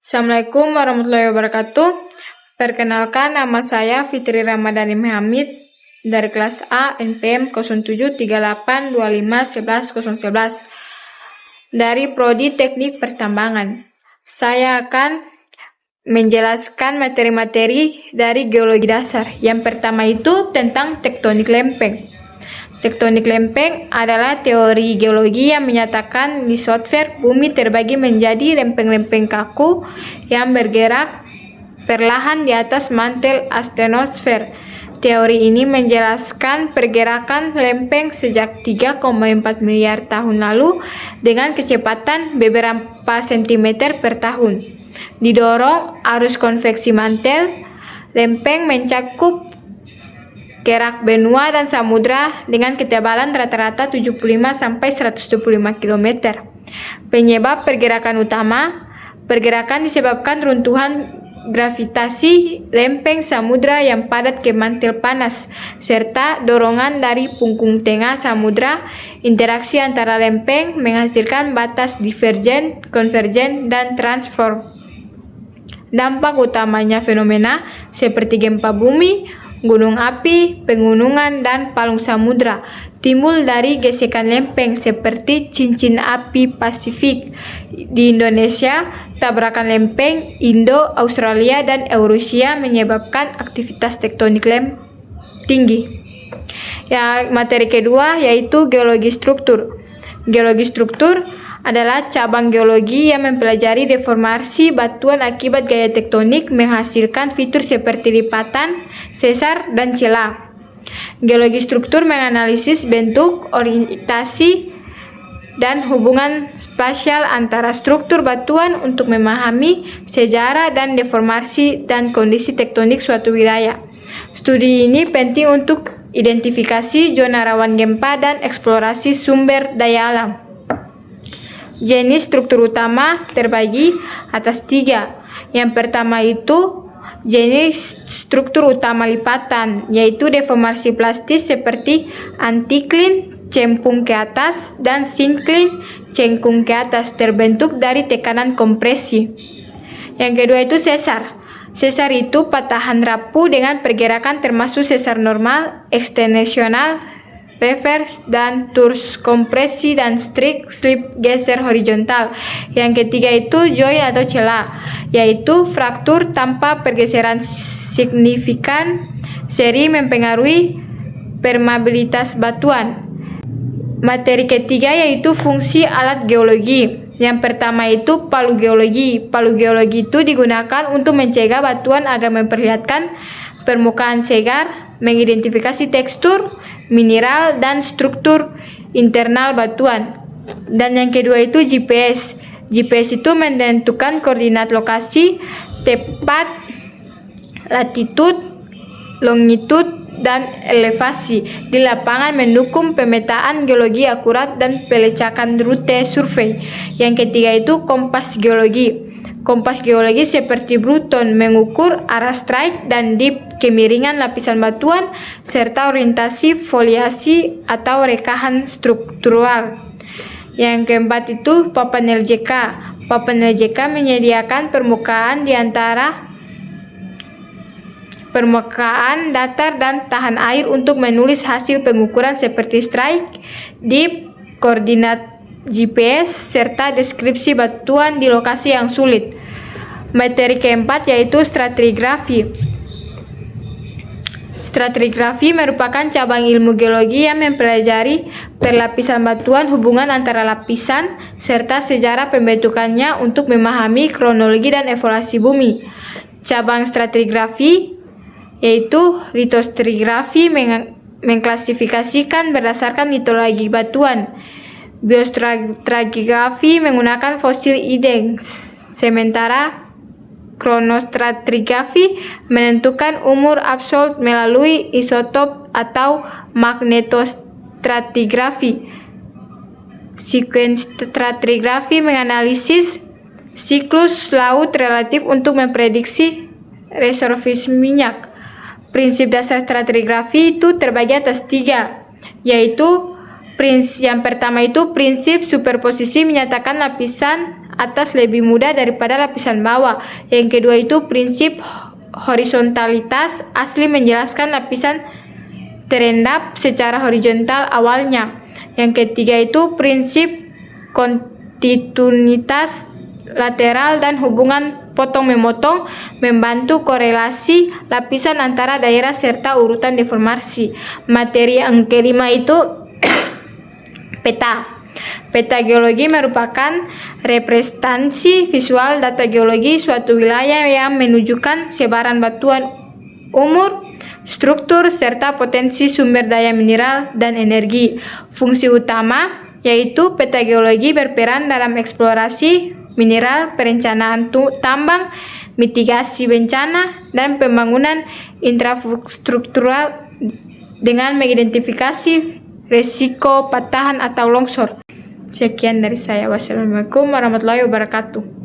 Assalamualaikum warahmatullahi wabarakatuh. Perkenalkan, nama saya Fitri Ramadhani Hamid dari kelas A NPM 073825111011 dari Prodi Teknik Pertambangan. Saya akan menjelaskan materi-materi dari geologi dasar. Yang pertama itu tentang tektonik lempeng. Tektonik lempeng adalah teori geologi yang menyatakan lisosfer bumi terbagi menjadi lempeng-lempeng kaku yang bergerak perlahan di atas mantel astenosfer. Teori ini menjelaskan pergerakan lempeng sejak 3,4 miliar tahun lalu dengan kecepatan beberapa sentimeter per tahun. Didorong arus konveksi mantel, lempeng mencakup gerak benua dan samudra dengan ketebalan rata-rata 75-125 km. Penyebab pergerakan utama: pergerakan disebabkan runtuhan gravitasi lempeng samudra yang padat ke mantel panas, serta dorongan dari punggung tengah samudra. Interaksi antara lempeng menghasilkan batas divergen, konvergen, dan transform. Dampak utamanya fenomena seperti gempa bumi, gunung api, pegunungan, dan palung samudra timbul dari gesekan lempeng seperti cincin api Pasifik di Indonesia, tabrakan lempeng Indo-Australia dan Eurasia menyebabkan aktivitas tektonik tinggi. Ya, materi kedua yaitu geologi struktur. Geologi struktur adalah cabang geologi yang mempelajari deformasi batuan akibat gaya tektonik menghasilkan fitur seperti lipatan, sesar, dan celah. Geologi struktur menganalisis bentuk, orientasi, dan hubungan spasial antara struktur batuan untuk memahami sejarah dan deformasi dan kondisi tektonik suatu wilayah. Studi ini penting untuk identifikasi zona rawan gempa dan eksplorasi sumber daya alam. Jenis struktur utama terbagi atas 3. Yang pertama itu jenis struktur utama lipatan, yaitu deformasi plastis seperti antikline cembung ke atas dan sinkline cengkung ke atas terbentuk dari tekanan kompresi. Yang kedua itu sesar. Sesar itu patahan rapuh dengan pergerakan termasuk sesar normal, ekstensional, reverse, dan turs, kompresi, dan strict slip geser horizontal. Yang ketiga itu join atau celah, yaitu fraktur tanpa pergeseran signifikan. Seri mempengaruhi permeabilitas batuan. Materi ketiga yaitu fungsi alat geologi. Yang pertama itu palu geologi. Palu geologi itu digunakan untuk mencegah batuan agar memperlihatkan permukaan segar, mengidentifikasi tekstur, mineral, dan struktur internal batuan. Dan yang kedua itu GPS. GPS itu menentukan koordinat lokasi, tepat, latitud, longitud, dan elevasi di lapangan mendukung pemetaan geologi akurat dan pelacakan rute survei. Yang ketiga itu kompas geologi. Kompas geologi seperti Bruton mengukur arah strike dan dip kemiringan lapisan batuan serta orientasi foliasi atau rekahan struktural. Yang keempat itu papan LJK. Papan LJK menyediakan permukaan di antara permukaan datar dan tahan air untuk menulis hasil pengukuran seperti strike, dip, koordinat GPS, serta deskripsi batuan di lokasi yang sulit. Materi keempat yaitu stratigrafi. Stratigrafi merupakan cabang ilmu geologi yang mempelajari perlapisan batuan, hubungan antara lapisan, serta sejarah pembentukannya untuk memahami kronologi dan evolusi bumi. Cabang stratigrafi yaitu litostratigrafi mengklasifikasikan berdasarkan litologi batuan. Biostratigrafi menggunakan fosil idents, sementara kronostratigrafi menentukan umur absolut melalui isotop atau magnetostratigrafi. Sekuenstratigrafi menganalisis siklus laut relatif untuk memprediksi reservoir minyak. Prinsip dasar stratigrafi itu terbagi atas 3, yaitu yang pertama itu prinsip superposisi menyatakan lapisan atas lebih mudah daripada lapisan bawah. Yang kedua itu prinsip horizontalitas, asli menjelaskan lapisan terendap secara horizontal awalnya. Yang ketiga itu prinsip kontinuitas lateral dan hubungan potong-memotong membantu korelasi lapisan antara daerah serta urutan deformasi. Materi yang kelima itu peta. Peta geologi merupakan representasi visual data geologi suatu wilayah yang menunjukkan sebaran batuan, umur, struktur, serta potensi sumber daya mineral dan energi. Fungsi utama yaitu peta geologi berperan dalam eksplorasi mineral, perencanaan tambang, mitigasi bencana, dan pembangunan infrastruktural dengan mengidentifikasi risiko patahan atau longsor. Sekian dari saya. Wassalamualaikum warahmatullahi wabarakatuh.